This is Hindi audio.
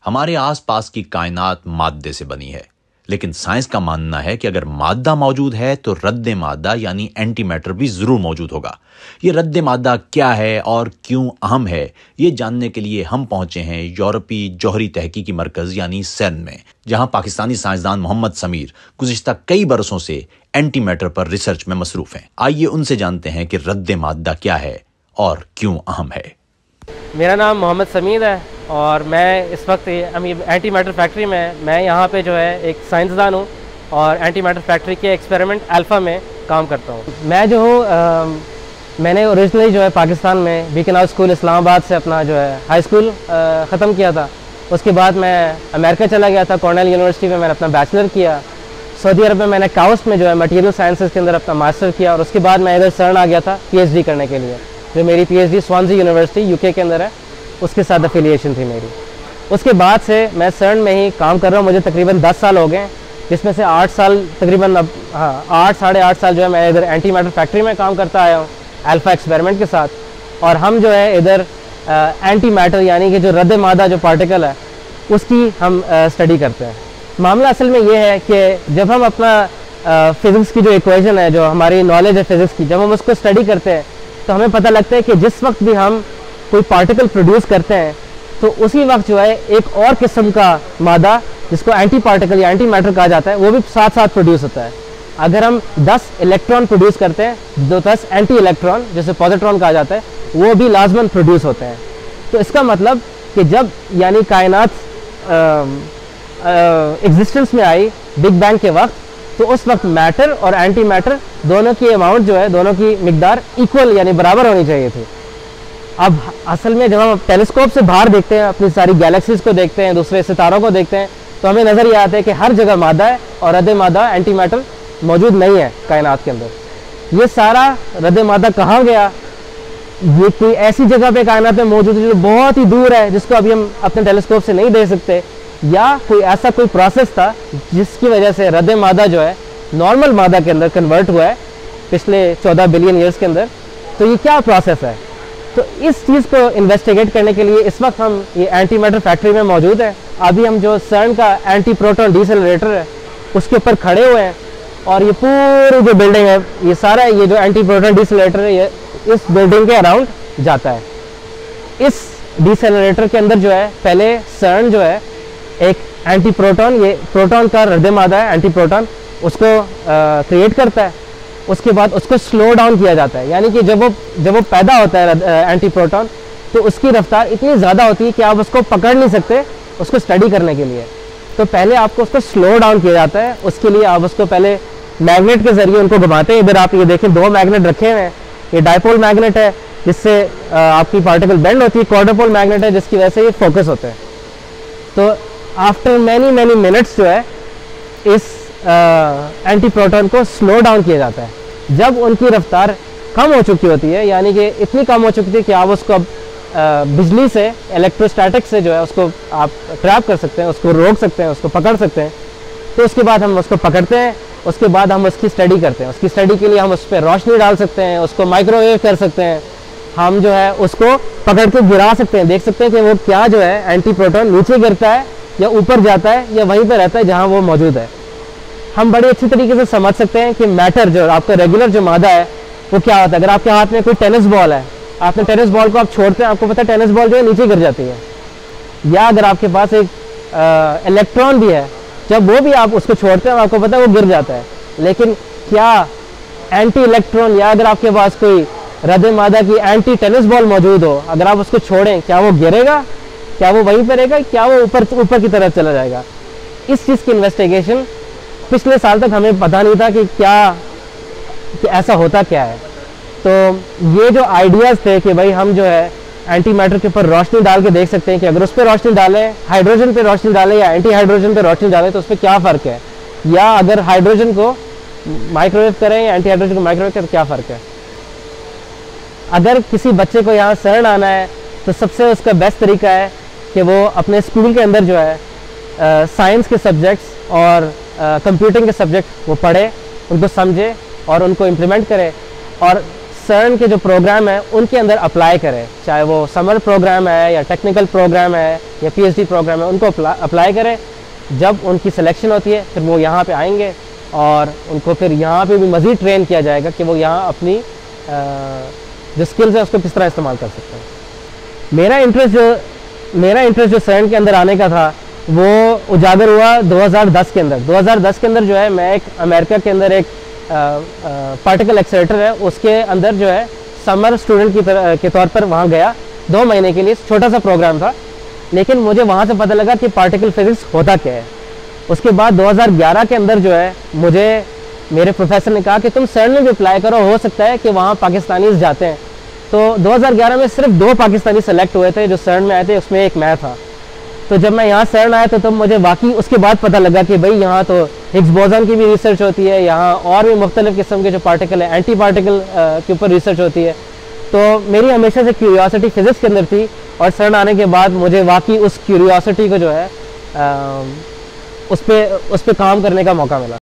हमारे आसपास की कायनात मादे से बनी है, लेकिन साइंस का मानना है कि अगर मादा मौजूद है तो रद्द मादा यानी एंटी मैटर भी जरूर मौजूद होगा। ये रद्द मादा क्या है और क्यों अहम है, ये जानने के लिए हम पहुंचे हैं यूरोपीय जौहरी तहकीकी मरकज यानी सेर्न में, जहां पाकिस्तानी साइंसदान मोहम्मद समीर गुज़िश्ता कई बरसों से एंटी मैटर पर रिसर्च में मसरूफ हैं। आइए उनसे जानते हैं कि रद्द मादा क्या है और क्यों अहम है। मेरा नाम मोहम्मद समीर है और मैं इस वक्त एंटी मैटर फैक्ट्री में मैं यहाँ पे जो है एक साइंसदान हूँ और एंटी मैटर फैक्ट्री के एक्सपेरिमेंट अल्फ़ा में काम करता हूँ। मैं जो हूँ मैंने ओरिजिनली जो है पाकिस्तान में बीकन स्कूल इस्लामाबाद से अपना जो है हाई स्कूल ख़त्म किया था। उसके बाद मैं अमेरिका चला गया था, कॉर्नेल यूनिवर्सिटी में मैंने अपना बैचलर किया। सऊदी अरब में मैंने काउस में जो है मटीरियल साइंसेस के अंदर अपना मास्टर किया और उसके बाद मैं इधर सर्न आ गया था पीएचडी करने के लिए, जो मेरी पीएचडी स्वानजी यूनिवर्सिटी यूके के अंदर है, उसके साथ एफिलिएशन थी मेरी। उसके बाद से मैं सर्न में ही काम कर रहा हूँ। मुझे तकरीबन 10 साल हो गए, जिसमें से 8 साल तकरीबन 8 साढ़े 8 साल जो है मैं इधर एंटी मैटर फैक्ट्री में काम करता आया हूँ अल्फ़ा एक्सपेरिमेंट के साथ। और हम जो है इधर एंटी मैटर यानी कि जो रद्द मादा जो पार्टिकल है उसकी हम स्टडी करते हैं। मामला असल में ये है कि जब हम अपना फिज़िक्स की जो इक्वेशन है, जो हमारी नॉलेज है फिज़िक्स की, जब हम उसको स्टडी करते हैं तो हमें पता लगता है कि जिस वक्त भी हम कोई पार्टिकल प्रोड्यूस करते हैं तो उसी वक्त जो है एक और किस्म का मादा जिसको एंटी पार्टिकल या एंटी मैटर कहा जाता है वो भी साथ साथ प्रोड्यूस होता है। अगर हम 10 इलेक्ट्रॉन प्रोड्यूस करते हैं, 10 एंटी इलेक्ट्रॉन जिसे पॉजिट्रॉन कहा जाता है, वो भी लाजमन प्रोड्यूस होते हैं। तो इसका मतलब कि जब यानी कायनात एग्जिस्टेंस में आई बिग बैंग के वक्त, तो उस वक्त मैटर और एंटी मैटर दोनों की अमाउंट जो है, दोनों की मिकदार इक्वल यानी बराबर होनी चाहिए थी। अब असल में जब हम टेलीस्कोप से बाहर देखते हैं, अपनी सारी गैलेक्सीज को देखते हैं, दूसरे सितारों को देखते हैं, तो हमें नज़र ये आता है कि हर जगह मादा है और रद्द मादा एंटी मैटर मौजूद नहीं है कायनात के अंदर। ये सारा रद्द मादा कहाँ गया? ये कोई ऐसी जगह पे कायनात में मौजूद है जो बहुत ही दूर है, जिसको अभी हम अपने टेलीस्कोप से नहीं देख सकते, या कोई ऐसा कोई प्रोसेस था जिसकी वजह से रद्द मादा जो है नॉर्मल मादा के अंदर कन्वर्ट हुआ है पिछले 14 बिलियन ईयर्स के अंदर। तो ये क्या प्रोसेस है? तो इस चीज़ को इन्वेस्टिगेट करने के लिए इस वक्त हम ये एंटी मैटर फैक्ट्री में मौजूद हैं। अभी हम जो सर्न का एंटी प्रोटॉन डिसेलरेटर है उसके ऊपर खड़े हुए हैं और ये पूरी जो बिल्डिंग है, ये सारा ये जो एंटी प्रोटॉन डिसेलरेटर है ये इस बिल्डिंग के अराउंड जाता है। इस डिसेलरेटर के अंदर जो है पहले सर्न जो है एक एंटी प्रोटॉन, ये प्रोटॉन का रद्द मादा है एंटी प्रोटॉन, उसको क्रिएट करता है। उसके बाद उसको स्लो डाउन किया जाता है, यानी कि जब वो पैदा होता है एंटी प्रोटॉन तो उसकी रफ्तार इतनी ज़्यादा होती है कि आप उसको पकड़ नहीं सकते उसको स्टडी करने के लिए। तो पहले आपको उसको स्लो डाउन किया जाता है। उसके लिए आप उसको पहले मैग्नेट के ज़रिए उनको घुमाते हैं। इधर आप ये देखें 2 मैग्नेट रखे हुए हैं। ये डायपोल मैग्नेट है जिससे आपकी पार्टिकल बेंड होती है, क्वाड्रपोल मैग्नेट है जिसकी वजह से ये फोकस होते हैं। तो आफ्टर मैनी मिनट्स जो है इस एंटी प्रोटॉन को स्लो डाउन किया जाता है। जब उनकी रफ्तार कम हो चुकी होती है, यानी कि इतनी कम हो चुकी थी कि आप उसको अब बिजली से, इलेक्ट्रोस्टैटिक से जो है उसको आप ट्रैप कर सकते हैं, उसको रोक सकते हैं, उसको पकड़ सकते हैं। तो उसके बाद हम उसको पकड़ते हैं, उसके बाद हम उसकी स्टडी करते हैं। उसकी स्टडी के लिए हम उस पर रोशनी डाल सकते हैं, उसको माइक्रोवेव कर सकते हैं, हम जो है उसको पकड़ के गिरा सकते हैं, देख सकते हैं कि वो क्या जो है एंटी प्रोटॉन नीचे गिरता है या ऊपर जाता है या वहीं पर रहता है जहाँ वो मौजूद है। हम बड़े अच्छी तरीके से समझ सकते हैं कि मैटर जो आपका रेगुलर जो मादा है वो क्या होता है। अगर आपके हाथ में कोई टेनिस बॉल है, आपने टेनिस बॉल को आप छोड़ते हैं, आपको पता है टेनिस बॉल जो है नीचे गिर जाती है। या अगर आपके पास एक इलेक्ट्रॉन भी है, जब वो भी आप उसको छोड़ते हैं आपको पता है वो गिर जाता है। लेकिन क्या एंटी इलेक्ट्रॉन या अगर आपके पास कोई रद्द मादा की एंटी टेनिस बॉल मौजूद हो, अगर आप उसको छोड़ें क्या वो गिरेगा? क्या वो वहीं पर रहेगा? क्या वो ऊपर की तरफ चला जाएगा? इस चीज़ की इन्वेस्टिगेशन पिछले साल तक हमें पता नहीं था कि ऐसा होता क्या है। तो ये जो आइडियाज़ थे कि भाई हम जो है एंटी मैटर के ऊपर रोशनी डाल के देख सकते हैं कि अगर उस पर रोशनी डालें, हाइड्रोजन पे रोशनी डालें या एंटी हाइड्रोजन पे रोशनी डालें तो उस पर क्या फ़र्क है, या अगर हाइड्रोजन को माइक्रोवेव करें या एंटी हाइड्रोजन को माइक्रोवेव करें तो क्या फ़र्क है। अगर किसी बच्चे को यहाँ सर्न आना है तो सबसे उसका बेस्ट तरीका है कि वो अपने स्कूल के अंदर जो है साइंस के सब्जेक्ट्स और कंप्यूटिंग के सब्जेक्ट वो पढ़े, उनको समझे और उनको इम्प्लीमेंट करे। और सर्न के जो प्रोग्राम है उनके अंदर अप्लाई करें, चाहे वो समर प्रोग्राम है या टेक्निकल प्रोग्राम है या पीएचडी प्रोग्राम है, उनको अप्लाई करें। जब उनकी सिलेक्शन होती है फिर वो यहाँ पे आएंगे और उनको फिर यहाँ पे भी मज़ीद ट्रेन किया जाएगा कि वो यहाँ अपनी जो स्किल्स है उसको किस तरह इस्तेमाल कर सकते हैं। मेरा इंटरेस्ट जो सर्न के अंदर आने का था वो उजागर हुआ 2010 के अंदर। 2010 के अंदर जो है मैं एक अमेरिका के अंदर एक पार्टिकल एक्सेलेरेटर है उसके अंदर जो है समर स्टूडेंट के तौर पर वहाँ गया 2 महीने के लिए। छोटा सा प्रोग्राम था, लेकिन मुझे वहाँ से पता लगा कि पार्टिकल फिजिक्स होता क्या है। उसके बाद 2011 के अंदर जो है मुझे मेरे प्रोफेसर ने कहा कि तुम सर्न में भी अप्लाई करो, हो सकता है कि वहाँ पाकिस्तानीज जाते हैं। तो 2011 में सिर्फ 2 पाकिस्तानी सेलेक्ट हुए थे जो सर्न में आए थे, उसमें एक मैं था। तो जब मैं यहाँ सर्न आया तो तब मुझे वाकई उसके बाद पता लगा कि भाई यहाँ तो हिग्स बोसन की भी रिसर्च होती है, यहाँ और भी मुख्तलिफ किस्म के जो पार्टिकल है एंटी पार्टिकल के ऊपर रिसर्च होती है। तो मेरी हमेशा से क्यूरियोसिटी फिज़िक्स के अंदर थी और सर्न आने के बाद मुझे वाकई उस क्यूरियोसिटी को जो है उस पर काम करने का मौका मिला।